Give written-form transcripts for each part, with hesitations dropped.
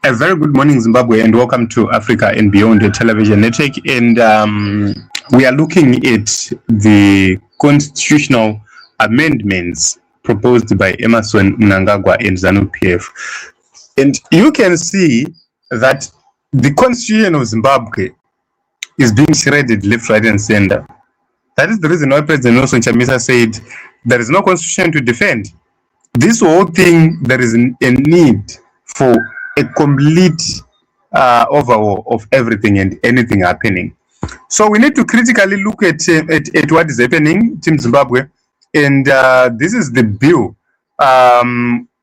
A very good morning, Zimbabwe, and welcome to Africa and Beyond the Television Network. And we are looking at the constitutional amendments proposed by Emerson Mnangagwa and ZANU-PF. And you can see that the constitution of Zimbabwe is being shredded left, right, and center. That is the reason why President Nelson Chamisa said there is no constitution to defend. This whole thing, there is a need for a complete overhaul of everything and anything happening. So we need to critically look at what is happening in Zimbabwe. And this is the bill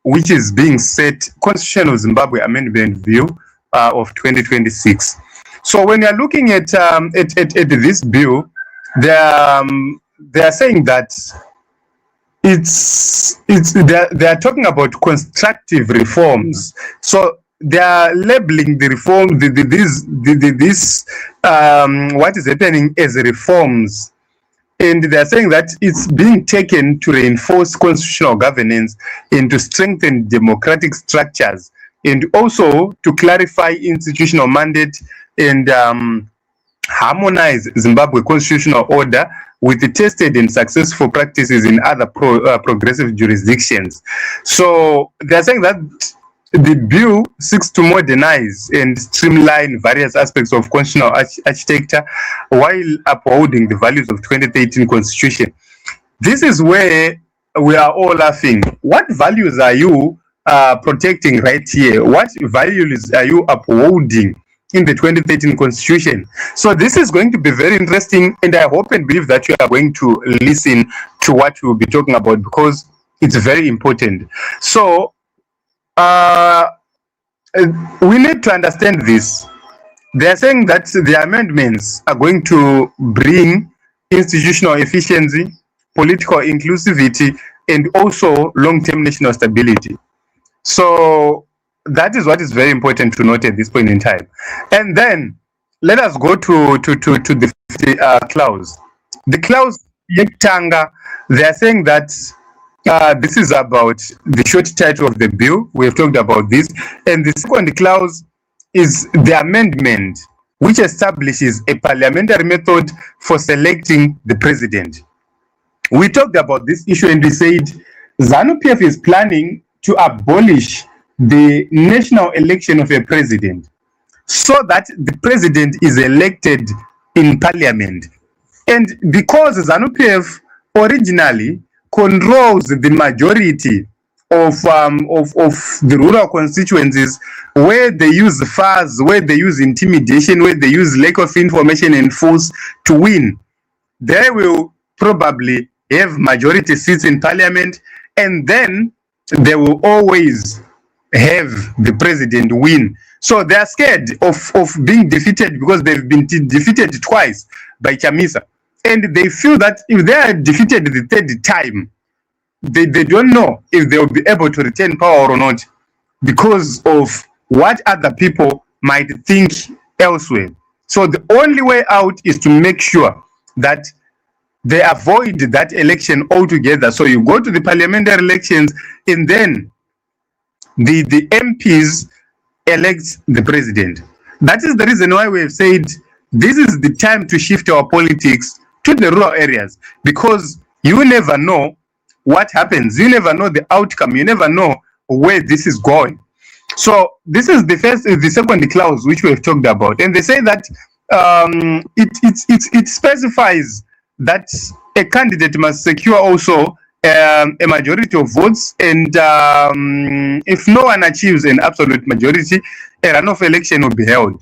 which is being set, Constitution of Zimbabwe Amendment Bill of 2026. So when you're looking at this bill, they are saying that they are talking about constructive reforms. So they are labeling the reform, what is happening as reforms, and they are saying that it's being taken to reinforce constitutional governance and to strengthen democratic structures, and also to clarify institutional mandate and harmonize Zimbabwe constitutional order with the tested and successful practices in other progressive jurisdictions. So they're saying that the bill seeks to modernize and streamline various aspects of constitutional architecture while upholding the values of 2013 Constitution. This is where we are all laughing. What values are you protecting right here? What values are you upholding in the 2013 Constitution? So this is going to be very interesting, and I hope and believe that you are going to listen to what we'll be talking about, because it's very important. So we need to understand this. They are saying that the amendments are going to bring institutional efficiency, political inclusivity, and also long-term national stability. So that is what is very important to note at this point in time. And then let us go to the clause. The clause Yektanga, they are saying that this is about the short title of the bill. We have talked about this. And the second clause is the amendment, which establishes a parliamentary method for selecting the president. We talked about this issue and we said ZANU-PF is planning to abolish the national election of a president, so that the president is elected in parliament. And because ZANU-PF originally controls the majority of the rural constituencies, where they use fires, where they use intimidation, where they use lack of information and force to win, they will probably have majority seats in parliament, and then they will always have the president win. So they are scared of being defeated, because they've been defeated twice by Chamisa. And they feel that if they are defeated the third time, they don't know if they will be able to retain power or not, because of what other people might think elsewhere. So the only way out is to make sure that they avoid that election altogether. So you go to the parliamentary elections, and then the MPs elect the president. That is the reason why we have said this is the time to shift our politics to the rural areas, because you never know what happens. You never know the outcome. You never know where this is going. So this is the second clause which we have talked about, and they say that it specifies that a candidate must secure also a majority of votes, and if no one achieves an absolute majority, a runoff election will be held.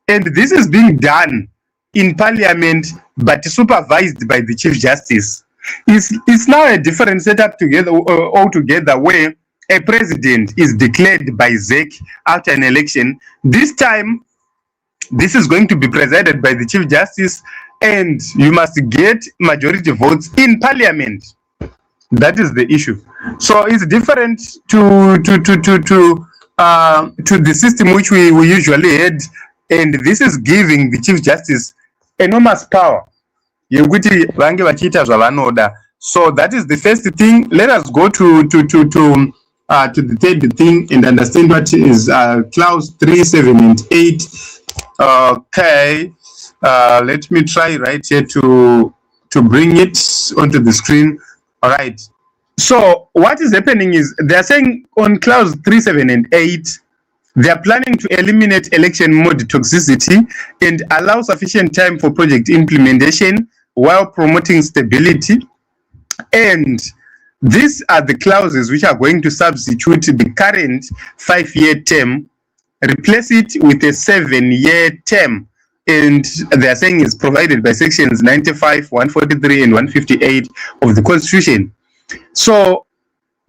And this is being done in parliament, but supervised by the Chief Justice. It's now a different setup altogether, where a president is declared by ZEC after an election. This time, this is going to be presided by the Chief Justice, and you must get majority votes in parliament. That is the issue. So it's different to the system which we usually had, and this is giving the Chief Justice enormous power. So that is the first thing. Let us go to to the third thing and understand what is clause 3, 7, and 8. Okay, let me try right here to bring it onto the screen. All right. So what is happening is they're saying on clause 3, 7, and 8, they are planning to eliminate election mode toxicity and allow sufficient time for project implementation while promoting stability. And these are the clauses which are going to substitute the current 5-year term, replace it with a 7-year term. And they are saying it's provided by sections 95, 143, and 158 of the Constitution. So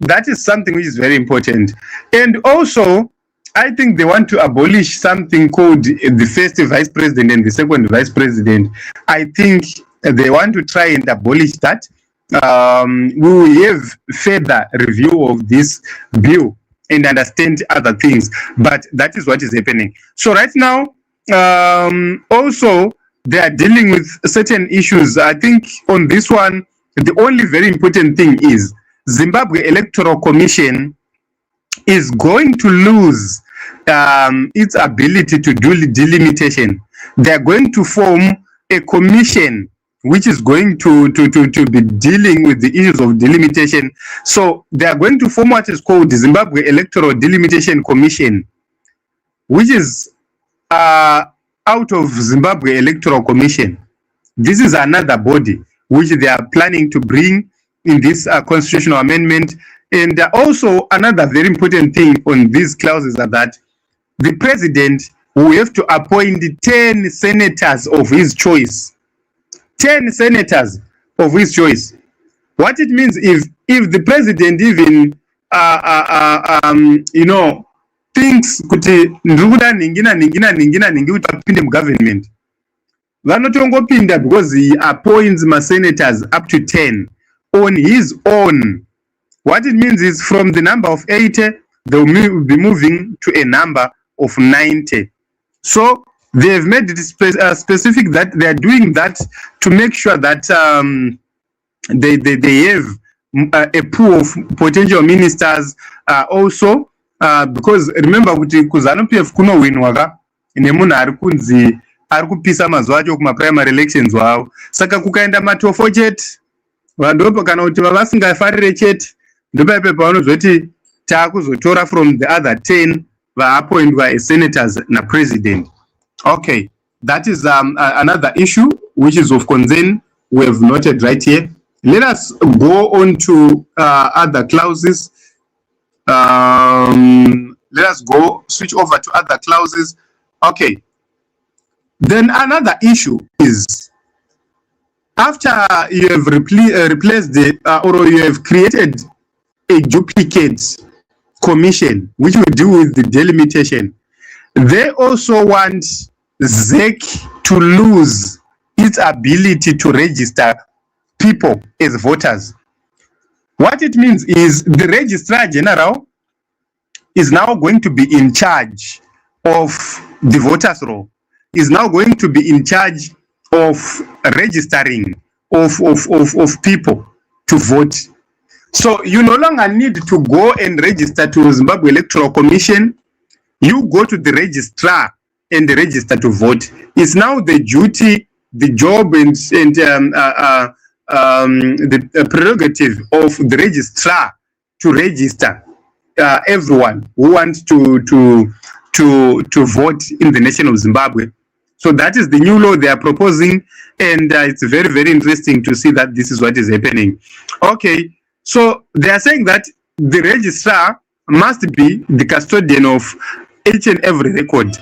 that is something which is very important. And also, I think they want to abolish something called the first vice president and the second vice president. I think they want to try and abolish that. We will have further review of this bill and understand other things, but that is what is happening. So right now, also they are dealing with certain issues. I think on this one, the only very important thing is Zimbabwe Electoral Commission is going to lose its ability to do delimitation. They are going to form a commission which is going to be dealing with the issues of delimitation. So they are going to form what is called the Zimbabwe Electoral Delimitation Commission, which is out of Zimbabwe Electoral Commission. This is another body which they are planning to bring in this constitutional amendment. And also another very important thing on these clauses are that the president will have to appoint 10 senators of his choice. 10 senators of his choice. What it means if the president even thinks kuti ndikuda ningina kuti apinde mugovernment, vanotongopinda because he appoints my senators up to 10 on his own. What it means is from the number of 80, they will be moving to a number of 90. So they have made it specific that they are doing that to make sure that they have a pool of potential ministers also, because remember kuti kuzanu-PF kunowinwa nemunhu ari kunzi ari kupisa mazuva acho kuma-primary elections wavo. Saka kukaenda matofo chete, vandopo kana kuti vasingafarire chete, ndopaipe pavanozoti taakuzotora from the other 10 vaappointwa as senators na president. Okay, that is another issue which is of concern we have noted right here. Let us go on to other clauses. Let us switch over to other clauses. Okay. Then another issue is after you have replaced or you have created a duplicate commission which will deal with the delimitation, they also want ZEC to lose its ability to register people as voters. What it means is the Registrar General is now going to be in charge of the voters roll, is now going to be in charge of registering of people to vote. So you no longer need to go and register to Zimbabwe Electoral Commission. You go to the registrar and register to vote. It's now the duty, the job, and the prerogative of the registrar to register everyone who wants to vote in the nation of Zimbabwe. So that is the new law they are proposing, and it's very, very interesting to see that this is what is happening. Okay, so they are saying that the registrar must be the custodian of each and every record.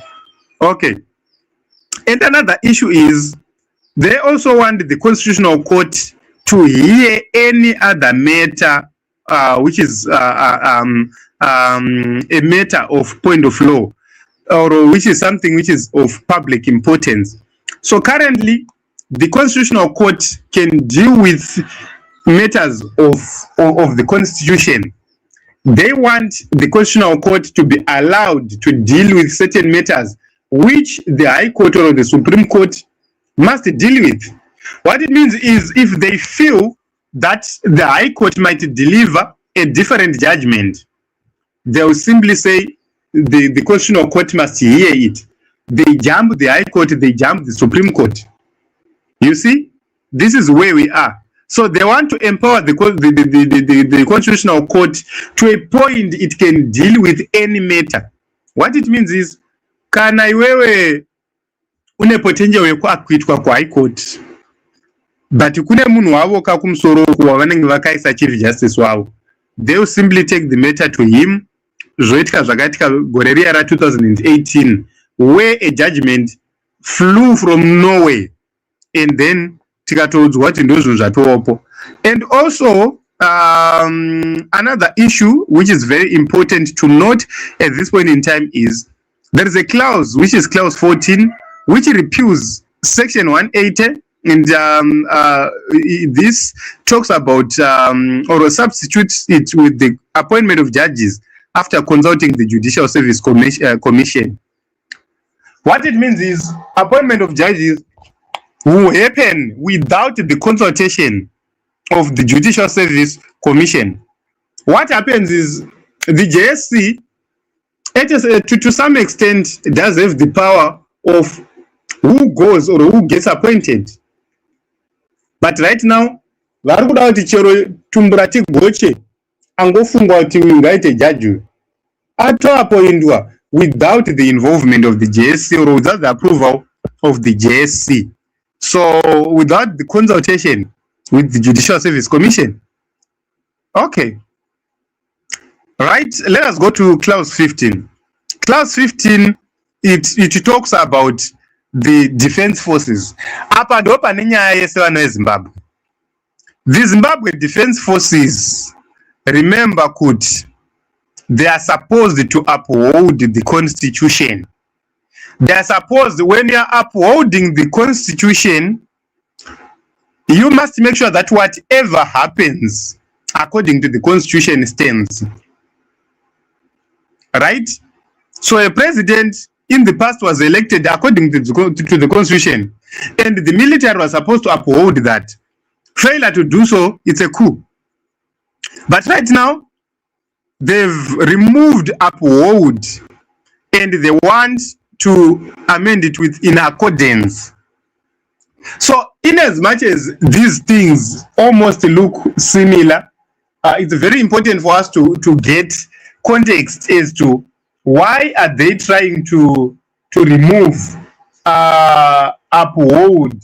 Okay. And another issue is they also want the Constitutional Court to hear any other matter which is a matter of point of law, or which is something which is of public importance. So currently, the Constitutional Court can deal with matters of the Constitution. They want the Constitutional Court to be allowed to deal with certain matters which the High Court or the Supreme Court must deal with. What it means is if they feel that the High Court might deliver a different judgment, they will simply say the Constitutional Court must hear it. They jump the High Court, they jump the Supreme Court. You see, this is where we are. So they want to empower the Constitutional Court to a point it can deal with any matter. What it means is, kana iwewe une potential yekuakwitwa kwa High Court, but kune munhu wavo kakumsoro wavanenge vakaisa Chief Justice wavo, they will simply take the matter to him. Zvoitika zvakaitika gore riya ra 2018, where a judgment flew from nowhere, and then tikatoudzwa kuti ndozvinhu zvatopo. And also another issue which is very important to note at this point in time is there is a clause which is clause 14 which repeals section 180, and this talks about or substitutes it with the appointment of judges after consulting the Judicial Service Commission. What it means is appointment of judges will happen without the consultation of the Judicial Service Commission. What happens is the JSC, to some extent, does have the power of who goes or who gets appointed. But right now, varikuda kuti chero tumbura tigoche angofungwa kuti ungaite judge atoappointwa without the involvement of the JSC or without the approval of the JSC. So without the consultation with the Judicial Service Commission. Okay. Right, let us go to clause 15. Clause 15, it talks about the defense forces. Apa ndo pane nyaya yese vano veZimbabwe. The Zimbabwe defense forces, remember kuti, they are supposed to uphold the constitution. They are supposed, when you are upholding the constitution, you must make sure that whatever happens according to the constitution stands. Right? So a president in the past was elected according to the constitution, and the military was supposed to uphold that. Failure to do so, it's a coup. But right now, they've removed uphold, and they want to amend it with in accordance. So in as much as these things almost look similar, it's very important for us to get context as to why are they trying to remove uphold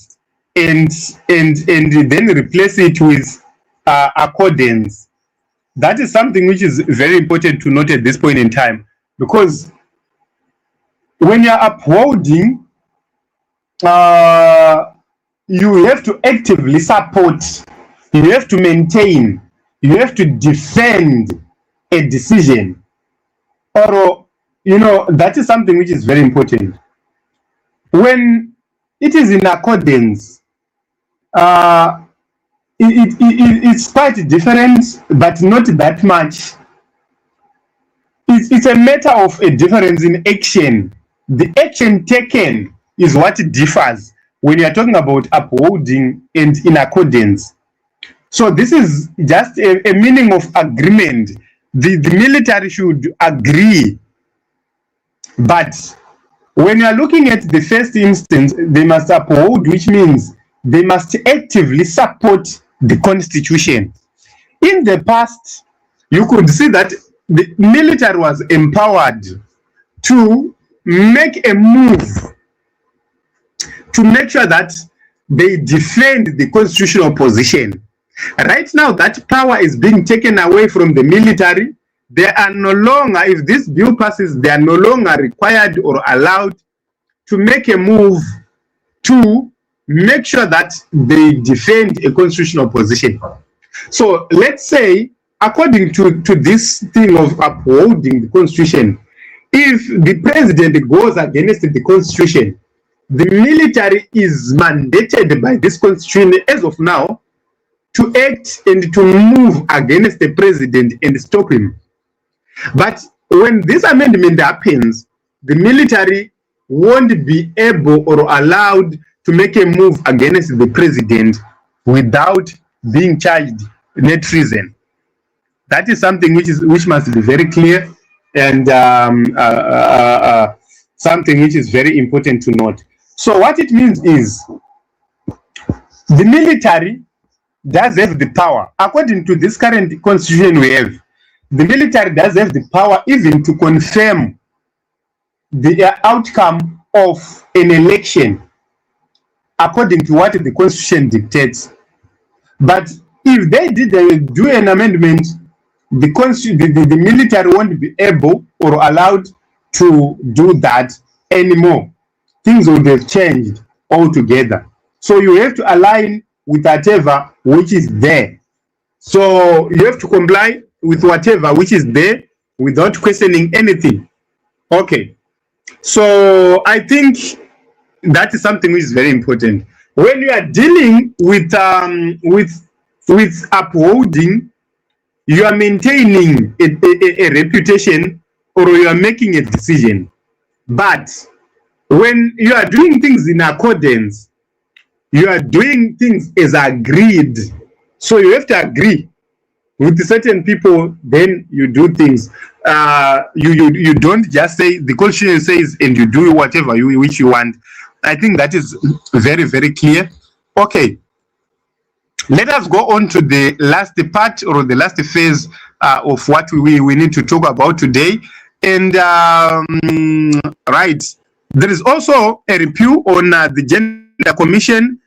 and then replace it with accordance. That is something which is very important to note at this point in time, because when you're upholding, you have to actively support, you have to maintain, you have to defend a decision, or that is something which is very important. When it is in accordance, it's quite different, but not that much. It's a matter of a difference in action. The action taken is what differs when you are talking about upholding and in accordance. So this is just a meaning of agreement. The military should agree, but when you are looking at the first instance, they must uphold, which means they must actively support the constitution. In the past, you could see that the military was empowered to make a move to make sure that they defend the constitutional position. Right now, that power is being taken away from the military. They are no longer, if this bill passes, they are no longer required or allowed to make a move to make sure that they defend a constitutional position. So let's say, according to this thing of upholding the constitution, if the president goes against the constitution, the military is mandated by this constitution as of now to act and to move against the president and stop him. But when this amendment happens, the military won't be able or allowed to make a move against the president without being charged net treason. That is something which must be very clear. and something which is very important to note. So what it means is the military does have the power. According to this current constitution we have, the military does have the power even to confirm the outcome of an election according to what the constitution dictates. But if they did do an amendment, the military won't be able or allowed to do that anymore. Things would have changed altogether. So you have to align with whatever which is there. So you have to comply with whatever which is there without questioning anything. Okay. So I think that is something which is very important. When you are dealing with upholding, you are maintaining a reputation, or you are making a decision. But when you are doing things in accordance, you are doing things as agreed. So you have to agree with certain people, then you do things. You don't just say the constitution says and you do whatever which you want. I think that is very, very clear. Okay. Let us go on to the last part or the last phase of what we need to talk about today. And right, there is also a review on the Gender Commission.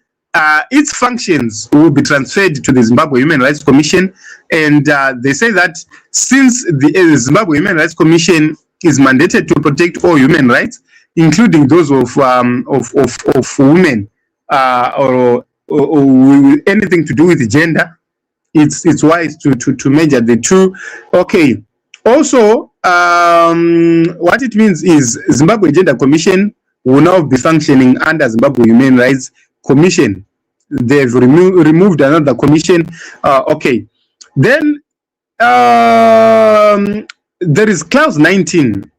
Its functions will be transferred to the Zimbabwe Human Rights Commission. And they say that since the Zimbabwe Human Rights Commission is mandated to protect all human rights, including those of women or anything to do with gender, it's wise to measure the two. Okay. Also, what it means is Zimbabwe Gender Commission will now be functioning under Zimbabwe Human Rights Commission. They've removed another commission. Okay. Then there is clause 19.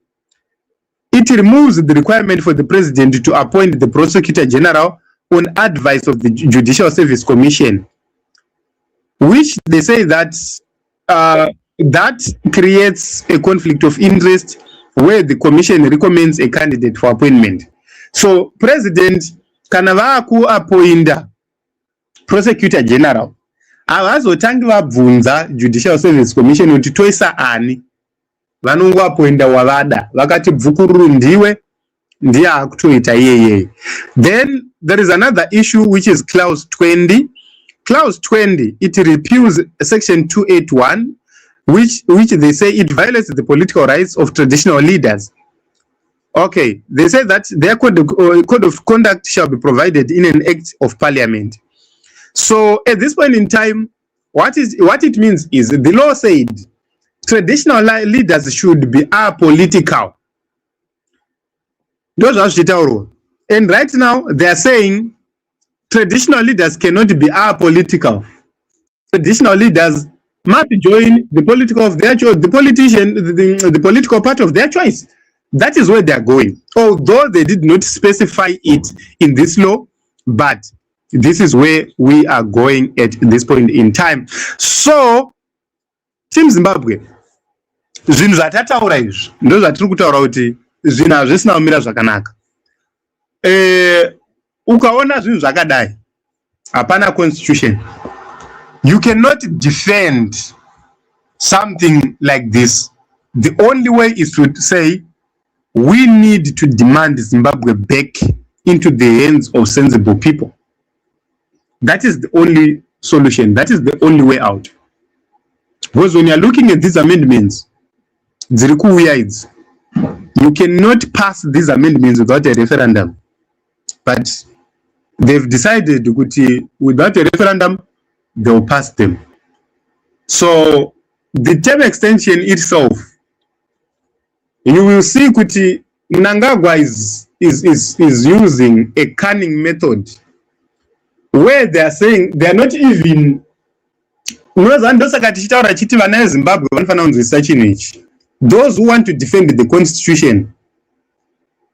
It removes the requirement for the president to appoint the prosecutor general on advice of the Judicial Service Commission, which they say that that creates a conflict of interest where the commission recommends a candidate for appointment. So president kana vakuappointa prosecutor general havazotangi vabvunza Judicial Service Commission kuti toisa ani, vanongoappointa wavada, vakati bvukururu ndiwe ndiye akutoita iyeye. Then there is another issue which is clause 20. Clause 20, it repeals section 281, which they say it violates the political rights of traditional leaders. Okay, they say that their code of conduct shall be provided in an act of parliament. So at this point in time, what it means is the law said traditional leaders should be apolitical. Those are Judicial. And right now they are saying traditional leaders cannot be apolitical. Traditional leaders must join the political of their choice, the political party of their choice. That is where they are going. Although they did not specify it in this law, but this is where we are going at this point in time. So, Team Zimbabwe, zvinhu zvatataura izvi ndo zvatiri kutaura kuti zvinhu hazvisina kumira zvakanaka. Ukaona zvinhu zvakadai, hapana constitution. You cannot defend something like this. The only way is to say we need to demand Zimbabwe back into the hands of sensible people. That is the only solution. That is the only way out. Because when you are looking at these amendments, you cannot pass these amendments without a referendum. But they've decided that without a referendum, they will pass them. So the term extension itself, you will see that Mnangagwa is using a cunning method where they are saying they are not even. Those who want to defend the constitution,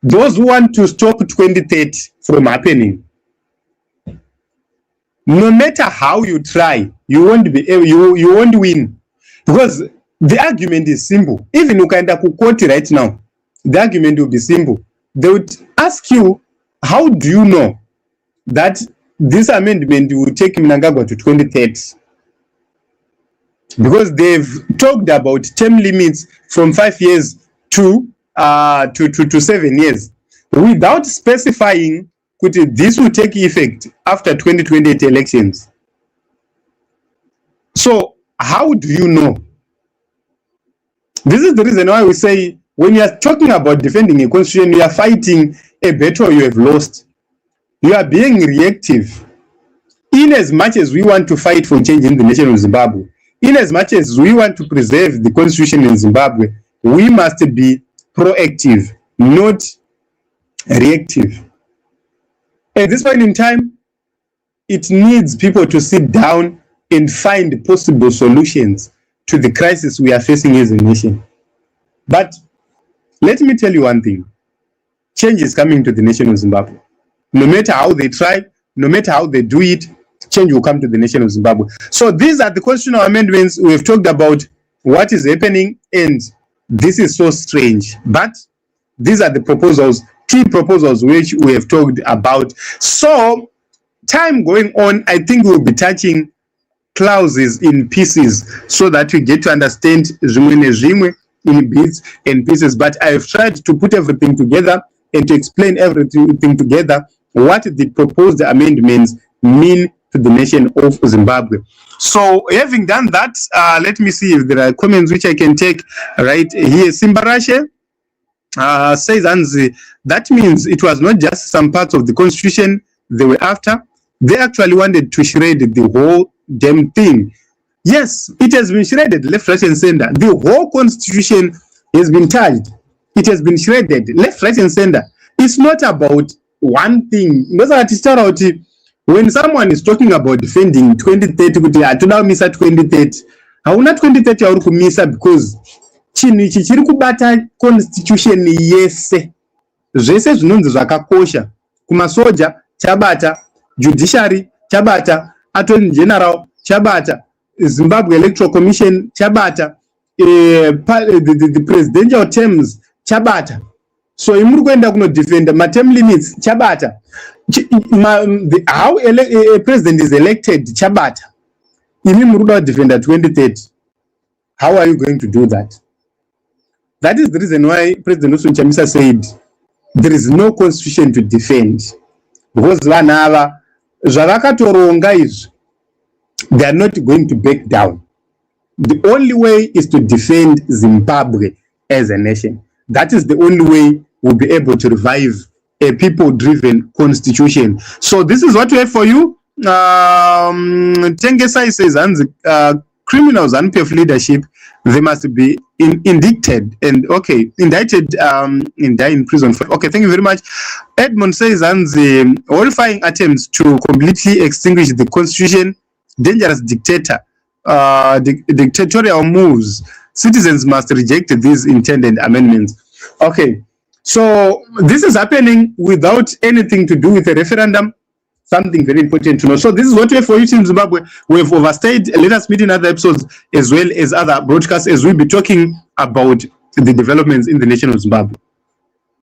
those who want to stop 2030 from happening, no matter how you try, you won't be able, you won't win, because The argument is simple. Even you can quote it right now, the argument will be simple. They would ask you, how do you know that this amendment will take Mnangagwa to 2030? Because they've talked about term limits from 5 years to 7 years, without specifying that this will take effect after 2028 elections. So how do you know? This is the reason why we say, when you are talking about defending a constitution, you are fighting a battle you have lost. You are being reactive. In as much as we want to fight for change in the nation of Zimbabwe, in as much as we want to preserve the constitution in Zimbabwe, we must be proactive, not reactive. At this point in time, it needs people to sit down and find possible solutions to the crisis we are facing as a nation. But let me tell you one thing. Change is coming to the nation of Zimbabwe. No matter how they try, no matter how they do it, change will come to the nation of Zimbabwe. So these are the constitutional amendments. We have talked about what is happening, and this is so strange. But these are the proposals, key proposals, which we have talked about. So time going on, I think we'll be touching clauses in pieces so that we get to understand in bits and pieces. But I've tried to put everything together and to explain everything together, what the proposed amendments mean to the nation of Zimbabwe. So having done that, let me see if there are comments which I can take right here. Simbarashe says, Anzi, that means it was not just some parts of the constitution they were after. They actually wanted to shred the whole damn thing. Yes, it has been shredded left, right, and center. The whole constitution has been touched. It has been shredded left, right, and center. It's not about one thing. When someone is talking about defending 2030, to now miss 2030. How not 2030 or kumisa because chinichi chiri kubata constitution yese. Zvese zvinonzi zvakakosha. Kumasoja chabata, judiciary chabata, attorney general chabata, Zimbabwe Electoral Commission chabata, the presidential terms chabata. So imuri kuenda kuno defend term limits chabata. How a president is elected chabata. Imi muruda defender 2030. How are you going to do that? That is the reason why President Chamisa said there is no constitution to defend. Because vanava zvavakatoronga izvi, they are not going to back down. The only way is to defend Zimbabwe as a nation. That is the only way we'll be able to revive a people-driven constitution. So this is what we have for you. Tengesai says, criminals unpaid leadership, they must be indicted and indicted and die in prison. Okay, thank you very much. Edmund says, horrifying attempts to completely extinguish the constitution, dangerous dictatorial moves. Citizens must reject these intended amendments. Okay, so this is happening without anything to do with a referendum. Something very important to know. So this is what we have for you in Zimbabwe. We have overstayed. Let us meet in other episodes as well as other broadcasts as we'll be talking about the developments in the nation of Zimbabwe.